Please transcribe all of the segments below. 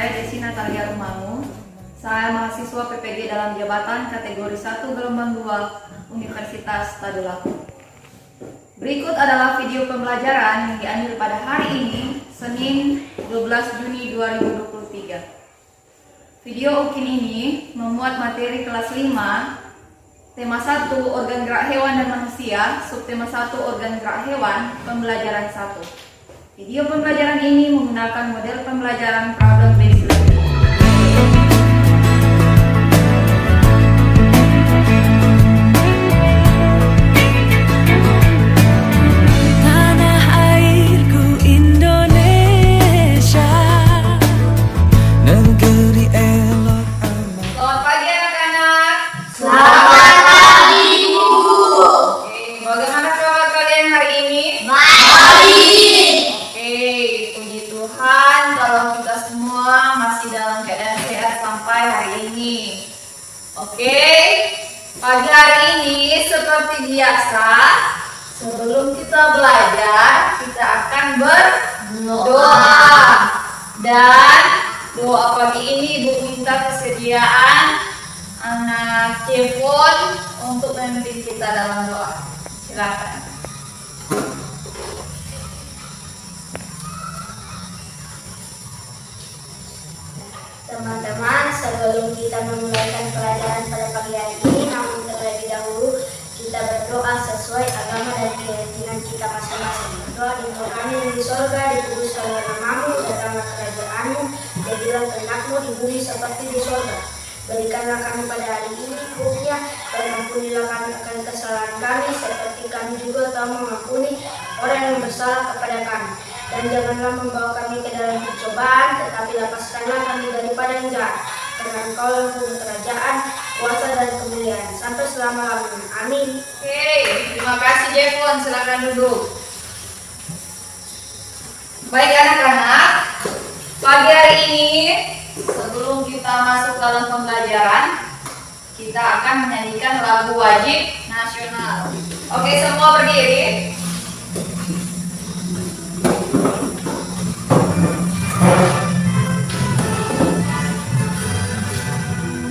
saya Desi Natalia Rumangu. Saya mahasiswa PPG dalam jabatan kategori 1 gelombang 2 Universitas Tadulako. Berikut adalah video pembelajaran yang diambil pada hari ini, Senin 12 Juni 2023. Video UKIN ini memuat materi kelas 5, tema 1 organ gerak hewan dan manusia, subtema 1 organ gerak hewan, pembelajaran 1. Video pembelajaran ini menggunakan model pembelajaran problem based learning. Pagi hari ini seperti biasa, sebelum kita belajar, kita akan berdoa. Dan doa pagi ini Ibu minta kesediaan anak Cepon untuk memimpin kita dalam doa. Silakan. Teman-teman, sebelum kita memulaikan pelajaran pada pagi hari ini, namun terlebih dahulu kita berdoa sesuai agama dan keyakinan kita masing-masing. Berdoa di kami yang di sorga, dikuduskanlah namamu, datanglah kerajaanmu, jadilah kehendakmu di bumi seperti di sorga. Berikanlah kami pada hari ini hukuknya, dan ampunilah kami akan kesalahan kami, seperti kami juga telah mengampuni orang yang bersalah kepada kami. Dan janganlah membawa kami ke dalam percobaan, tetapi lepaskanlah kami daripada yang jahat. Karena Engkau yang punya kerajaan, kuasa dan kemuliaan sampai selama-lamanya. Amin. Oke, terima kasih Jepon. Silakan duduk. Baik anak-anak, pagi hari ini sebelum kita masuk dalam pembelajaran, kita akan menyanyikan lagu wajib nasional. Oke, semua berdiri.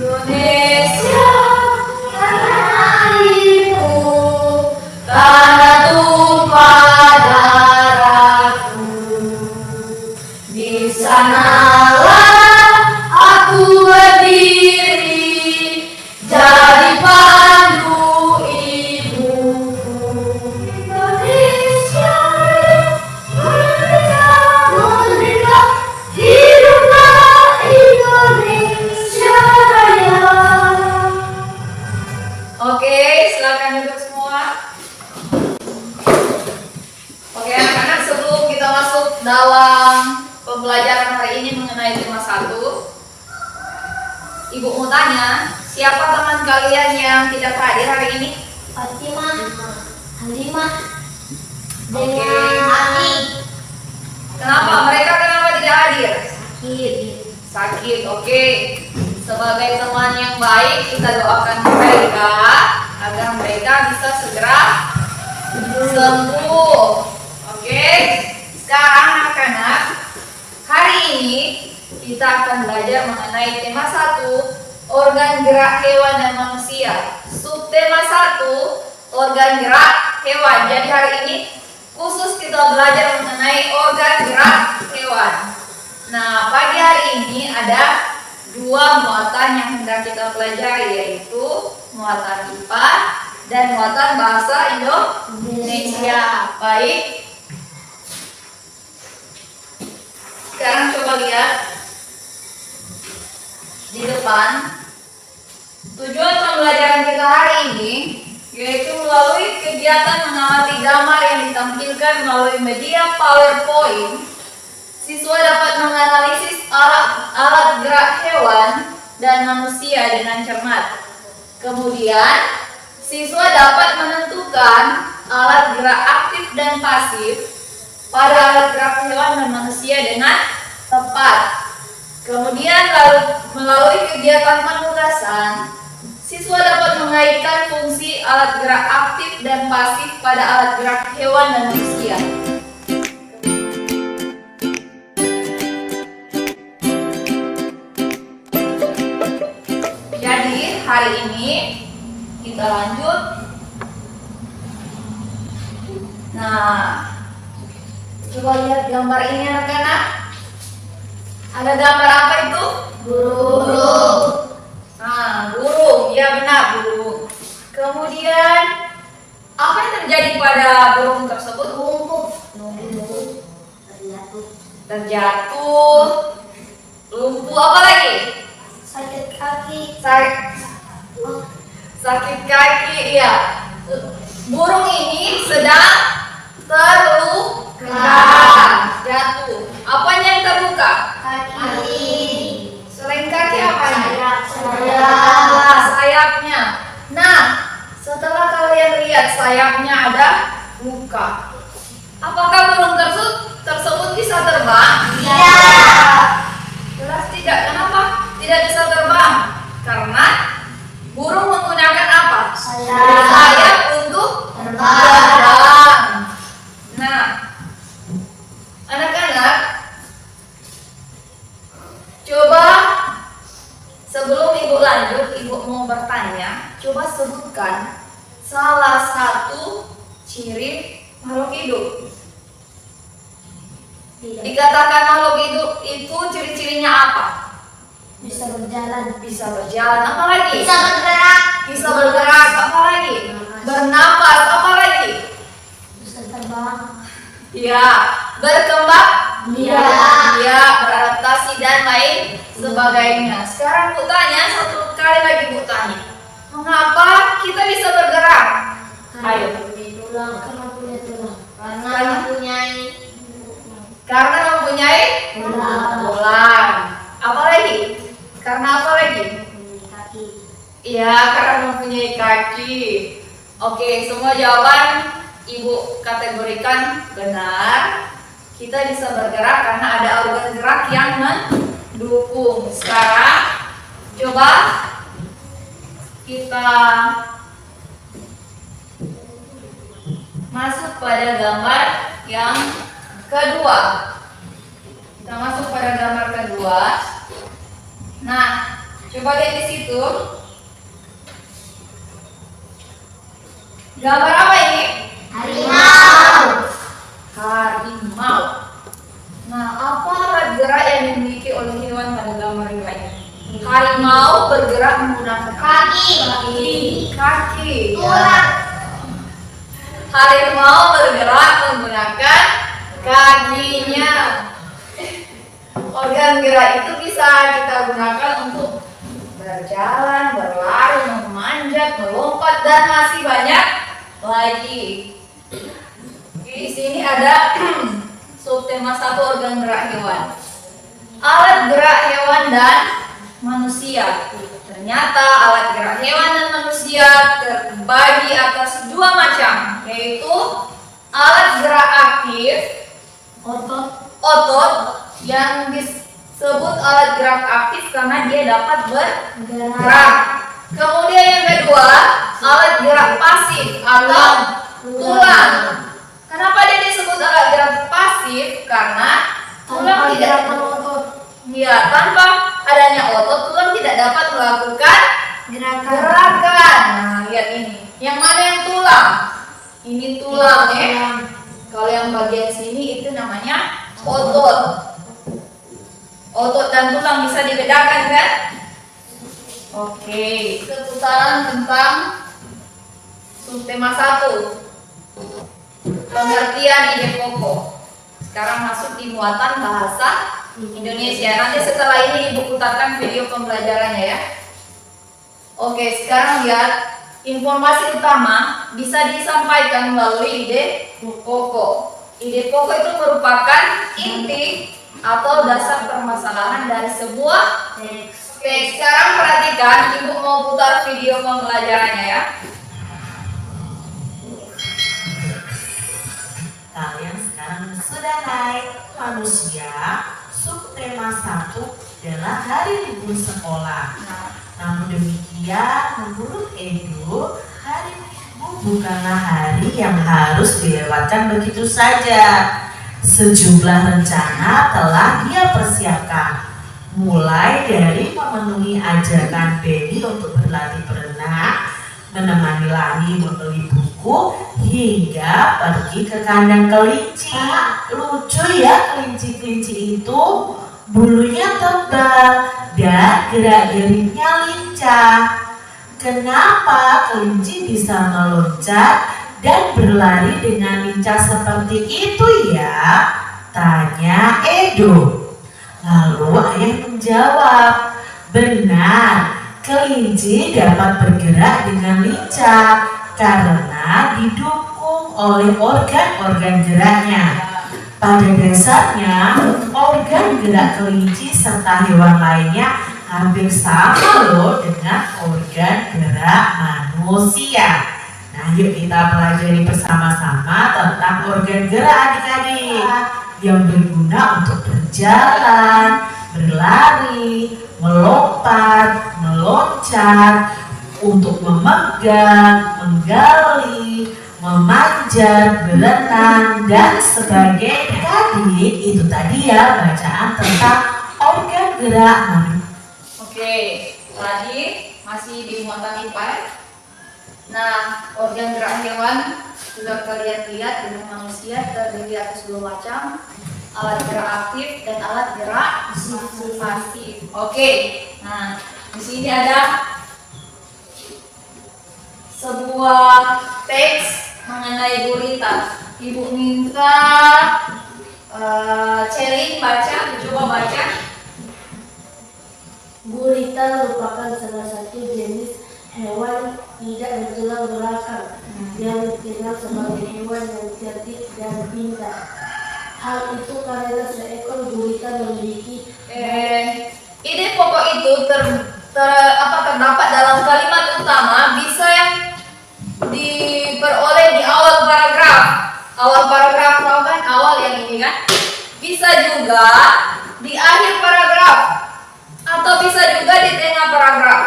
Indonesia, tanah airku, tanah tumpah darahku. Di sanalah aku berdiri, jadi pandu ibuku. Indonesia, merdeka, merdeka, hiduplah Indonesia Raya. Oke, silakan duduk semua. Oke anak-anak, sebelum kita masuk dalam pembelajaran hari ini mengenai tema 1, Ibu mau tanya, siapa teman kalian yang tidak hadir hari ini? Fatimah, Halimah, Oke. dengan Ani. Kenapa? Mereka kenapa tidak hadir? Sakit. Oke. Sebagai teman yang baik, kita doakan mereka agar mereka bisa segera sembuh. Oke. Sekarang anak-anak, hari ini kita akan belajar mengenai tema 1, organ gerak hewan dan manusia. Subtema 1, organ gerak hewan. Jadi hari ini khusus kita belajar mengenai organ gerak hewan. Nah, pagi hari ini ada 2 muatan yang hendak kita pelajari, yaitu muatan IPA dan muatan bahasa Indonesia. Baik. Sekarang coba lihat di depan. Tujuan pembelajaran kita hari ini yaitu melalui kegiatan mengamati gambar yang ditampilkan melalui media PowerPoint, siswa dapat menganalisis alat gerak hewan dan manusia dengan cermat. Kemudian, siswa dapat menentukan alat gerak aktif dan pasif pada alat gerak hewan dan manusia dengan tepat. Kemudian, melalui kegiatan penugasan, siswa dapat mengaitkan fungsi alat gerak aktif dan pasif pada alat gerak hewan dan manusia. ini kita lanjut. Nah, coba lihat gambar ini anak-anak. Ada gambar apa itu? Burung. Nah, burung, ya benar, burung. Kemudian apa yang terjadi pada burung tersebut? Terjatuh, lumpuh, apa lagi? Sakit kaki. Sakit kaki, ya. Burung ini sedang terluka, jatuh. Apanya yang terluka? Kaki. Selain kaki apanya? Sayapnya. Nah, setelah kalian lihat sayapnya ada luka, apakah burung tersebut bisa terbang? Tidak. Jelas tidak. Kenapa tidak bisa terbang? Karena burung menggunakan apa? Sayap untuk terbang. Nah, anak-anak, coba sebelum ibu lanjut, ibu mau bertanya, coba sebutkan salah satu ciri makhluk hidup. Dikatakan makhluk hidup itu ciri-cirinya apa? Bisa berjalan. Bisa berjalan, apa lagi? Bisa bergerak. Bisa bergerak, apa lagi? Bernapas, apa lagi? Bisa terbang. Ya, berkembang biak. ya, beradaptasi dan lain sebagainya. Sekarang Bu tanya, satu kali lagi Bu tanya, mengapa kita bisa bergerak? Ayo. Tulang. Karena punya tulang. Karena mempunyai tulang. Apa lagi? Karena apa lagi? Kaki. Iya, karena mempunyai kaki. Oke, semua jawaban Ibu kategorikan benar. Kita bisa bergerak karena ada organ gerak yang mendukung. Sekarang coba kita masuk pada gambar yang kedua. Kita masuk pada gambar kedua. Nah, coba lihat di situ. Gambar apa ini? Harimau. Harimau. Nah, apa alat gerak yang dimiliki oleh hewan pada gambar ini? Harimau bergerak menggunakan Kaki. kaki. Tulang. Harimau bergerak menggunakan kakinya. Organ gerak itu bisa kita gunakan untuk berjalan, berlari, memanjat, melompat, dan masih banyak lagi. Di sini ada subtema 1 organ gerak hewan. Alat gerak hewan dan manusia. Ternyata alat gerak hewan dan manusia terbagi atas 2 macam, yaitu alat gerak aktif, otot yang disebut alat gerak aktif karena dia dapat bergerak. Kemudian yang kedua, alat gerak pasif atau tulang. Kenapa dia disebut alat gerak pasif? Karena tulang tidak ya, tanpa adanya otot, tulang tidak dapat melakukan gerakan. Nah, lihat ini. Yang mana yang tulang? Ini tulang ya. Kalau yang bagian sini itu namanya otot. Otot dan tulang bisa dibedakan kan? Oke, seputaran tentang subtema 1. Pengertian ide pokok. Sekarang masuk di muatan bahasa Indonesia. Nanti setelah ini Ibu putarkan video pembelajarannya ya. Oke, sekarang lihat informasi utama bisa disampaikan melalui ide pokok. Ide pokok itu merupakan inti atau dasar permasalahan dari sebuah teks. Oke, sekarang perhatikan, Ibu mau putar video pembelajarannya ya. Kalian sekarang sudah naik manusia. Subtema 1 adalah hari libur sekolah. Namun demikian, menurut Edu, hari libur bukanlah hari yang harus dilewatkan begitu saja. Sejumlah rencana telah dia persiapkan, mulai dari memenuhi ajakan Benny untuk berlatih berenang anak, menemani Lani membeli buku hingga pergi ke kandang kelinci. Lucu ya kelinci-kelinci itu, bulunya tebal dan gerak-geriknya lincah. Kenapa kelinci bisa meloncat dan berlari dengan lincah seperti itu ya? Tanya Edo. Lalu ayah menjawab, benar, kelinci dapat bergerak dengan lincah karena didukung oleh organ-organ geraknya. Pada dasarnya, organ gerak kelinci serta hewan lainnya hampir sama loh dengan organ gerak manusia. Nah, yuk kita pelajari bersama-sama tentang organ gerak adik-adik yang berguna untuk berjalan, berlari, melompat, meloncat, untuk memegang, menggali, memanjat, berenang, dan sebagainya. Adik, itu tadi ya bacaan tentang organ gerak manusia. Oke, tadi masih di muatan IPA. Nah, organ gerak hewan sudah kalian lihat dengan manusia terdiri atas 2 macam, alat gerak aktif dan alat gerak pasif. Oke, nah di sini ada sebuah teks mengenai gurita. Ibu minta Celin baca, coba baca. Gurita merupakan salah satu jenis hewan tidak bertulang belakang yang dikenal sebagai hewan yang cerdik dan pintar. Hal itu karena seekor gurita memiliki ide pokok itu terdapat dalam kalimat utama bisa yang diperoleh di awal paragraf. Awal paragraf tahu kan? Awal yang ini kan? Bisa juga di akhir paragraf atau bisa juga di tengah paragraf.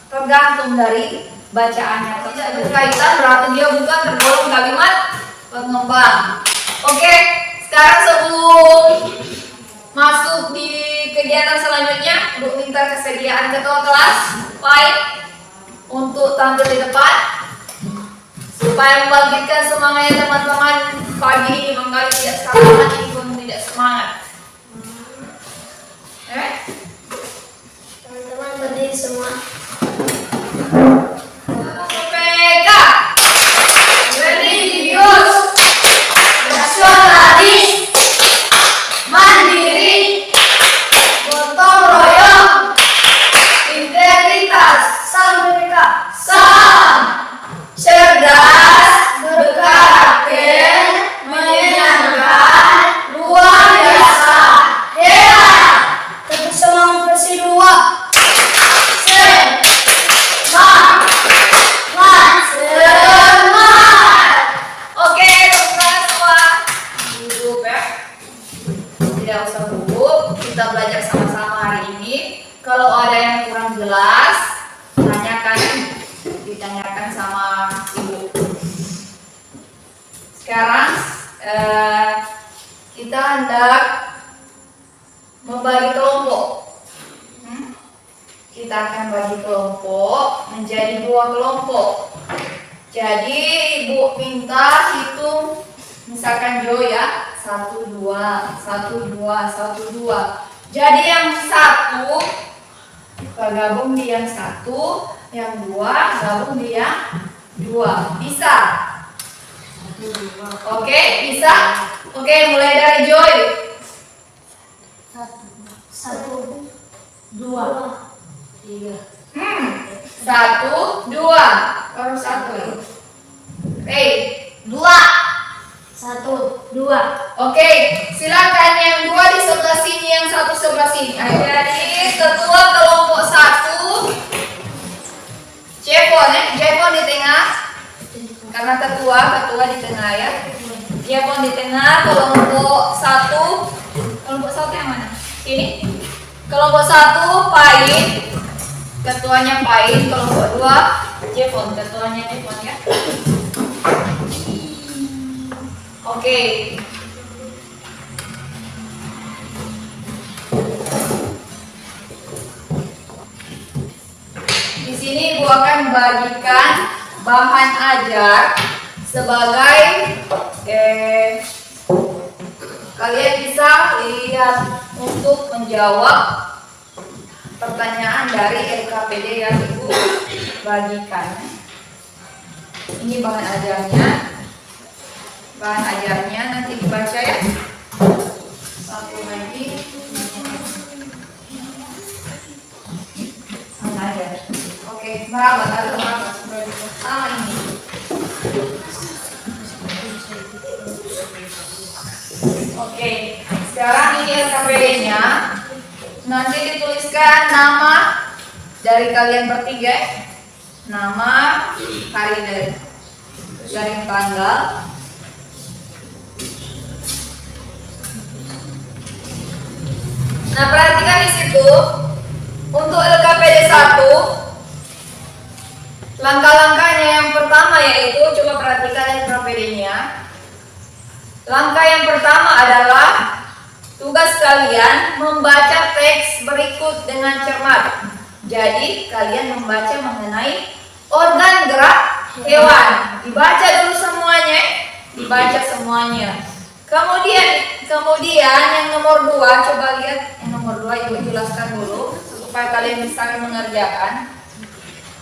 Tergantung dari bacaannya. Tidak berkaitan berarti dia bukan tergolong kalimat pengembang. Oke, sekarang sebelum masuk di kegiatan selanjutnya, Bu minta kesediaan ketua kelas Pai untuk tampil di depan supaya membangkitkan semangatnya teman-teman pagi ini. Menggali tidak semangat ini pun tidak semangat. teman-teman berdiri semua. PK religius, nasionalis, mandiri, gotong royong, integritas, sam, cerdas, berkarakter, menyenangkan, luar biasa, hebat, tapi semangat versi 2. Oke, teman-teman semua duduk ya. Tidak usah duduk, kita belajar sama-sama hari ini. Kalau ada yang kurang jelas, ditanyakan sama ibu. Sekarang kita hendak membagi kelompok. Kita akan bagi kelompok menjadi 2 kelompok. Jadi ibu minta hitung, misalkan Jo ya, 1, 2, 1, 2, 1, 2. Jadi yang 1 gabung di yang 1, yang 2 gabung di yang 2. Bisa? Oke, bisa? Oke, mulai dari Joy. 1, 2, 3. 1, 2. Baru 1. Oke, 2. 1, 2. Oke, silakan yang 2 di sebelah sini, yang 1 sebelah sini. Jadi ketua kelompok 1 Jepon di tengah. Karena ketua di tengah ya. Jepon di tengah, kelompok 1. Kelompok 1 yang mana? Ini. Kelompok 1 Pain. Ketuanya Pain, kelompok 2 Jepon, ketuanya Jepon ya. Oke. Di sini Ibu akan bagikan bahan ajar sebagai kalian bisa lihat untuk menjawab pertanyaan dari LKPD yang Ibu bagikan. Ini bahan ajarnya. Bahan ajarnya nanti dibaca ya. Satu lagi. Ajar. Oke, merabat. Ini. Oke, sekarang ini LKPD-nya. Nanti dituliskan nama dari kalian bertiga. Nama, hari dari tanggal. Nah, perhatikan di situ untuk LKPD 1 langkah-langkahnya yang pertama yaitu coba perhatikan LKPD-nya. Langkah yang pertama adalah tugas kalian membaca teks berikut dengan cermat. Jadi kalian membaca mengenai organ gerak hewan. Dibaca dulu semuanya, dibaca semuanya. Kemudian yang nomor 2, coba lihat yang nomor 2 Ibu jelaskan dulu supaya kalian bisa mengerjakan.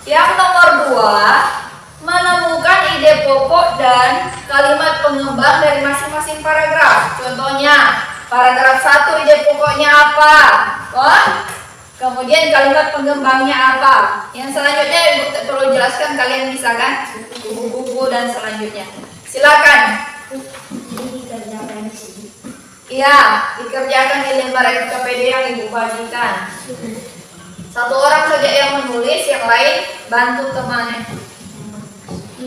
Yang nomor 2, menemukan ide pokok dan kalimat pengembang dari masing-masing paragraf. Contohnya, paragraf 1 ide pokoknya apa? Kemudian kalimat pengembangnya apa? Yang selanjutnya Ibu perlu jelaskan, kalian bisa kan? Buku-buku dan selanjutnya. Silakan. Iya, dikerjakan di lembar LKPD yang Ibu bagikan. Satu orang saja yang menulis, yang lain bantu temannya.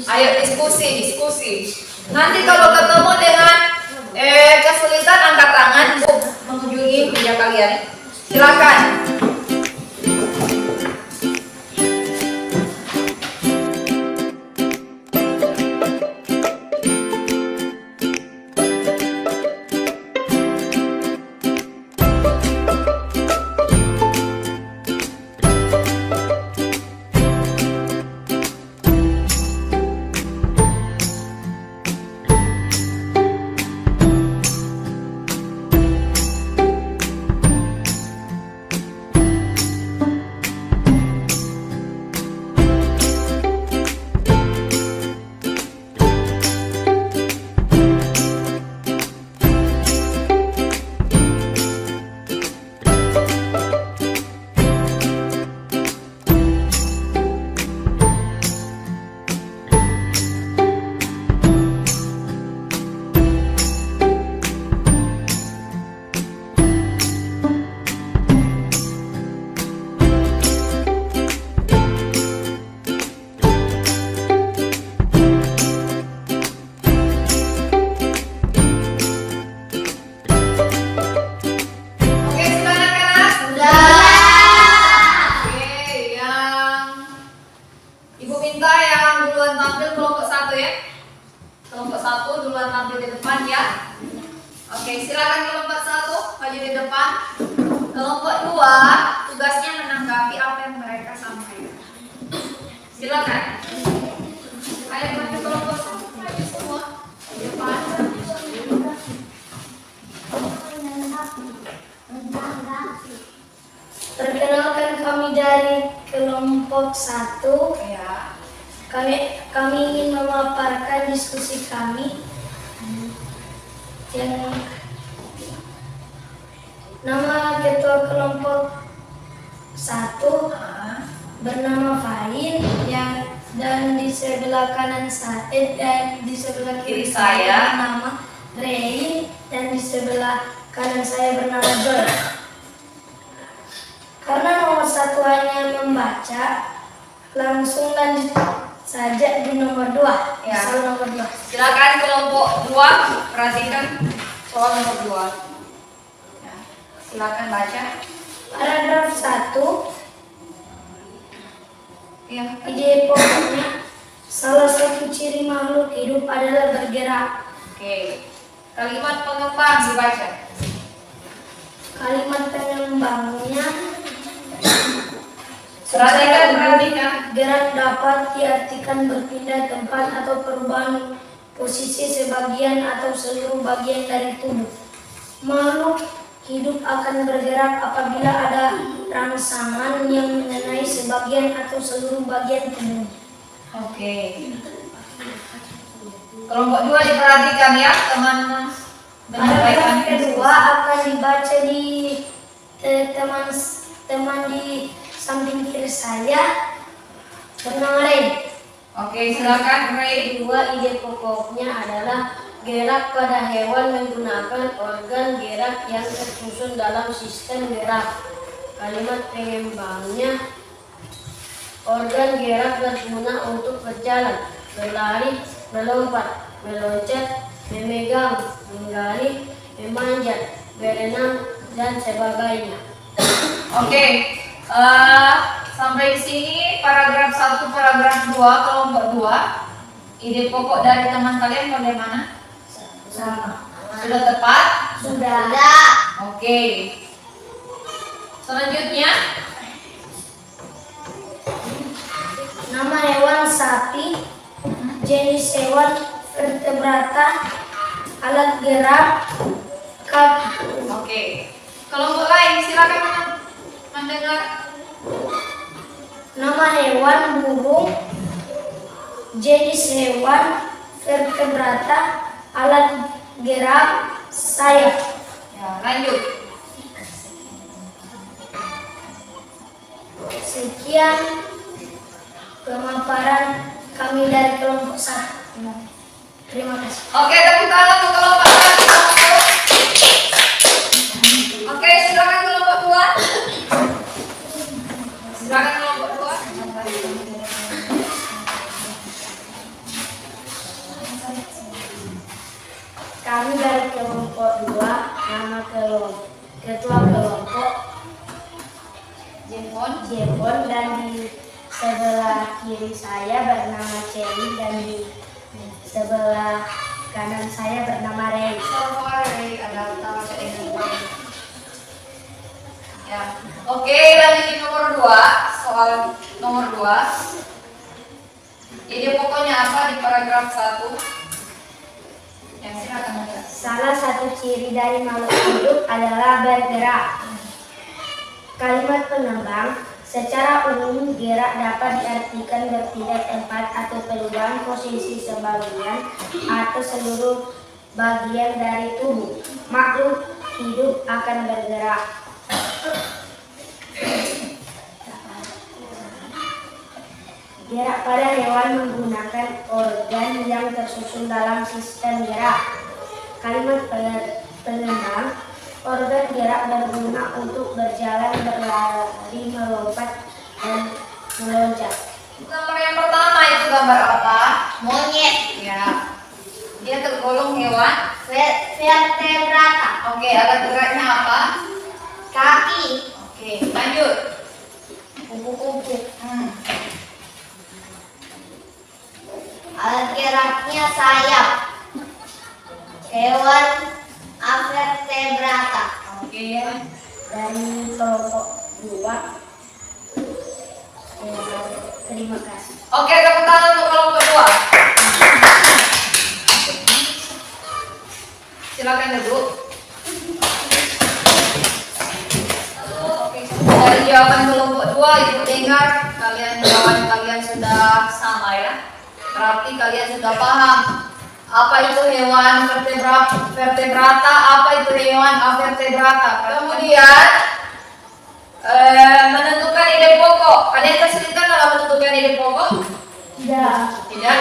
Ayo diskusi. Nanti kalau ketemu dengan kesulitan angkat tangan, Bu mengunjungi meja kalian. Silakan. Oke, silakan kelompok 1 maju di depan. Kelompok 2 tugasnya menanggapi apa yang mereka sampaikan. Silakan. Ayo maju kelompok 1 maju semua di depan. Perkenalkan, kami dari kelompok 1. Ya. Kami ingin memaparkan diskusi kami yang nama ketua kelompok 1 bernama Fahin dan di sebelah kanan dan di sebelah kiri saya nama Rein dan di sebelah kanan saya bernama Joy. Karena nomor 1 hanya membaca, langsung lanjut saja di nomor 2. Ya. Soal nomor 2. Silakan kelompok 2 perhatikan soal nomor 2. Ya. Silakan baca. Paragraf 1. Ya. Ide pokoknya, salah satu ciri makhluk hidup adalah bergerak. Oke. Kalimat pengembang dibaca. Kalimat pengembangnya, Perhatikan. Gerak dapat diartikan berpindah tempat atau perubahan posisi sebagian atau seluruh bagian dari tubuh. Makhluk hidup akan bergerak apabila ada rangsangan yang mengenai sebagian atau seluruh bagian tubuh. Oke. Kelompok 2 diperhatikan ya, teman-teman. Paragraf kedua akan dibaca di teman di samping kiri saya bernama Ray. Oke, silakan Ray. Dua ide pokoknya adalah gerak pada hewan menggunakan organ gerak yang tersusun dalam sistem gerak. Kalimat pengembangnya, organ gerak berguna untuk berjalan, berlari, melompat, meloncat, memegang, menggali, memanjat, berenang, dan sebagainya. Oke, sampai di sini paragraf 1, paragraf 2, kelompok 2. Ide pokok dari teman kalian bagaimana? Sama. Sudah tepat? Sudah. Oke. Selanjutnya, Nama hewan sapi, jenis hewan vertebrata, alat gerak, kaki. oke. Kelompok lain silakan mendengar. Nama hewan burung, jenis hewan vertebrata, alat gerak, sayap. Ya, lanjut. Sekian pemaparan kami dari kelompok 1. Terima kasih. Oke, tepuk tangan untuk kelompok 1. Oke, silakan kelompok 2. Silakan kelompok 2. Kami dari kelompok 2, nama ketua kelompok Jepon, dan di sebelah kiri saya bernama Cherry, dan di sebelah kanan saya bernama Ray. Ya. Oke, lanjut nomor 2. Soal nomor 2. Ide pokoknya apa di paragraf 1? Yang silakan menjawab. Salah satu ciri dari makhluk hidup adalah bergerak. Kalimat pengembang, secara umum gerak dapat diartikan berpindah tempat atau perubahan posisi sebagian atau seluruh bagian dari tubuh. Makhluk hidup akan bergerak. Gerak pada hewan menggunakan organ yang tersusun dalam sistem gerak. Kalimat pengembang, organ gerak berguna untuk berjalan, berlari, melompat, dan meloncat. Gambar yang pertama itu gambar apa? Monyet. Ya. Dia tergolong hewan Vertebrata. Oke, alat geraknya apa? Kaki. Oke, lanjut. Kupu-kupu. Alat geraknya sayap. Hewan avertebrata. Oke, ya. Dari kelompok 2. Terima kasih. Oke, tepuk tangan untuk kelompok 2. Silakan duduk. Oke, dari jawaban kelompok 2 ibu dengar jawaban kalian sudah sama ya. Berarti kalian sudah paham apa itu hewan vertebrata, apa itu hewan avertebrata. Kemudian menentukan ide pokok. Kalian kesulitan dalam menentukan ide pokok? Tidak. Tidak?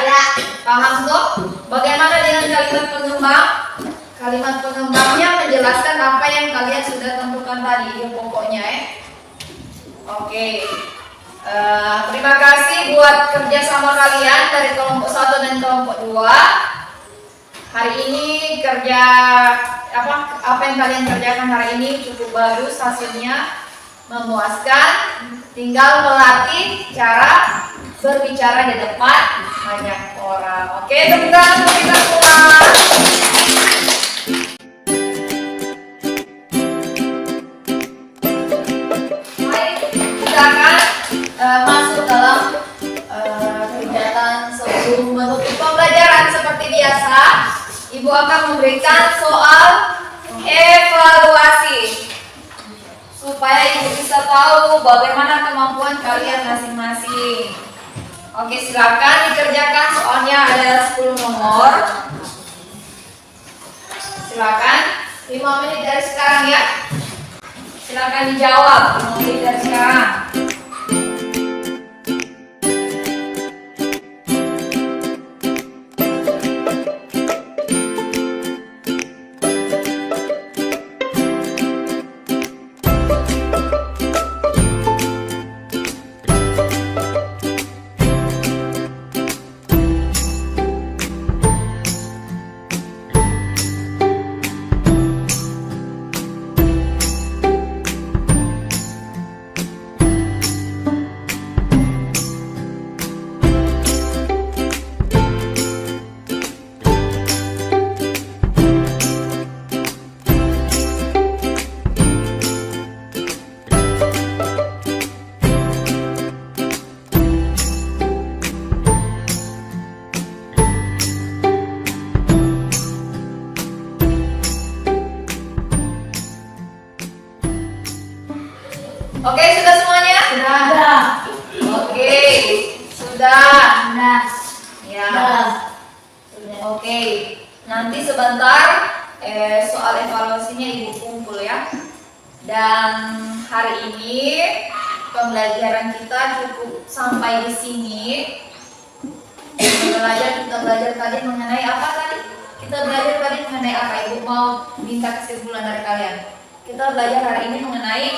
Paham toh? Bagaimana dengan kalimat pengembang? Kalimat pengembangnya menjelaskan apa yang kalian sudah tentukan tadi, ide pokoknya ya. Oke. Terima kasih buat kerjasama kalian dari kelompok 1 dan kelompok 2. Hari ini kerja apa yang kalian kerjakan hari ini cukup bagus, hasilnya memuaskan. Tinggal melatih cara berbicara di depan banyak orang. Oke, tepuk tangan untuk kita semua. Baik, silakan masuk dalam kegiatan sebelum menutup pembelajaran seperti biasa, Ibu akan memberikan soal evaluasi supaya Ibu bisa tahu bagaimana kemampuan kalian masing-masing. Oke, silakan dikerjakan, soalnya ada 10 nomor. Silakan 5 menit dari sekarang ya. Silakan dijawab 5 menit dari sekarang. Oke, sudah semuanya? Sudah. Oke, sudah. Sudah. Ya. Sudah. Oke, nanti sebentar soal evaluasinya Ibu kumpul ya. Dan hari ini pembelajaran kita cukup sampai di sini. Kita belajar tadi mengenai apa tadi? Kita belajar tadi mengenai apa? Ibu mau minta kesimpulan dari kalian. Kita belajar hari ini mengenai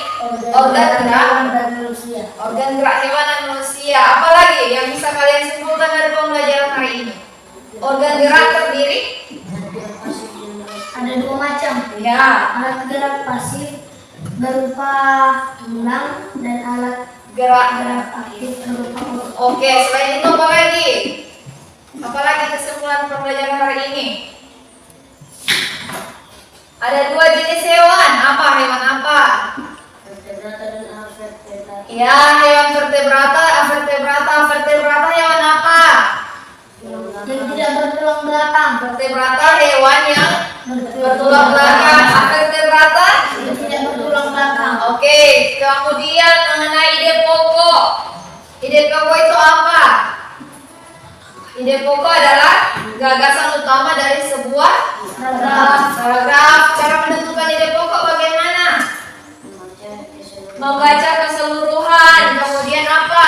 organ gerak hewan dan manusia. Apalagi yang bisa kalian simpulkan dari pembelajaran hari ini? Organ gerak terdiri? Ada 2 macam. Ya. Alat gerak pasif berupa tulang dan alat Gerak. aktif berupa otot. Oke, selain itu apa lagi? Apalagi kesimpulan pembelajaran hari ini? Ada 2 jenis hewan. Apa hewan apa? Vertebrata dan avertebrata. Ya, hewan vertebrata, avertebrata. Vertebrata hewan apa? Yang tidak bertulang belakang. Vertebrata hewan yang bertulang belakang. Avertebrata? Yang tidak bertulang belakang. Oke, kemudian mengenai ide pokok. Ide pokok itu apa? Ide pokok adalah gagasan utama dari sebuah paragraf. Cara menentukan ide pokok bagaimana? Membaca keseluruhan. Kemudian apa?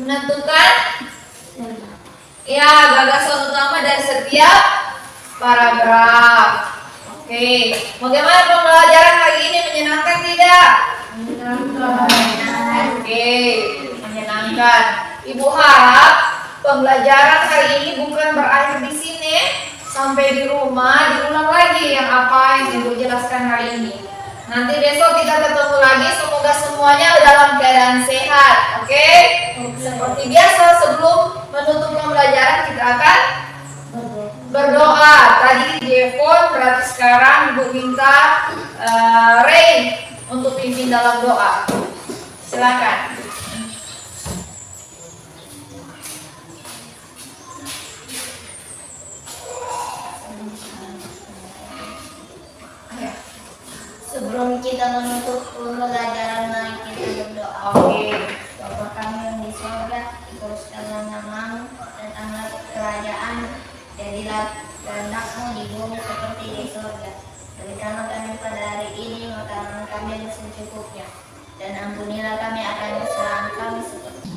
Menentukan ya gagasan utama dari setiap paragraf. Oke, bagaimana pembelajaran hari ini, menyenangkan tidak? Menyenangkan. Oke, menyenangkan. Ibu harap pembelajaran hari ini bukan berakhir di sini, sampai di rumah diulang lagi yang apa yang Ibu jelaskan hari ini. Nanti besok kita ketemu lagi, semoga semuanya dalam keadaan sehat. Oke? Seperti biasa sebelum menutup pembelajaran kita akan berdoa. Tadi Jevon, berarti sekarang Ibu minta Ray untuk pimpin dalam doa. Silakan. Sebelum kita menutup pembelajaran, mari kita berdoa. Oke. Bapa kami yang di surga, dikuduskanlah namamu, datanglah kerajaan, jadilah kehendak-Mu di bumi seperti di surga. Berikanlah kami pada hari ini makanan kami yang secukupnya, dan ampunilah kami akan kesalahan kami,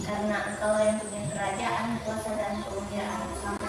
karena Engkau yang punya kerajaan, kuasa dan kemuliaan sampai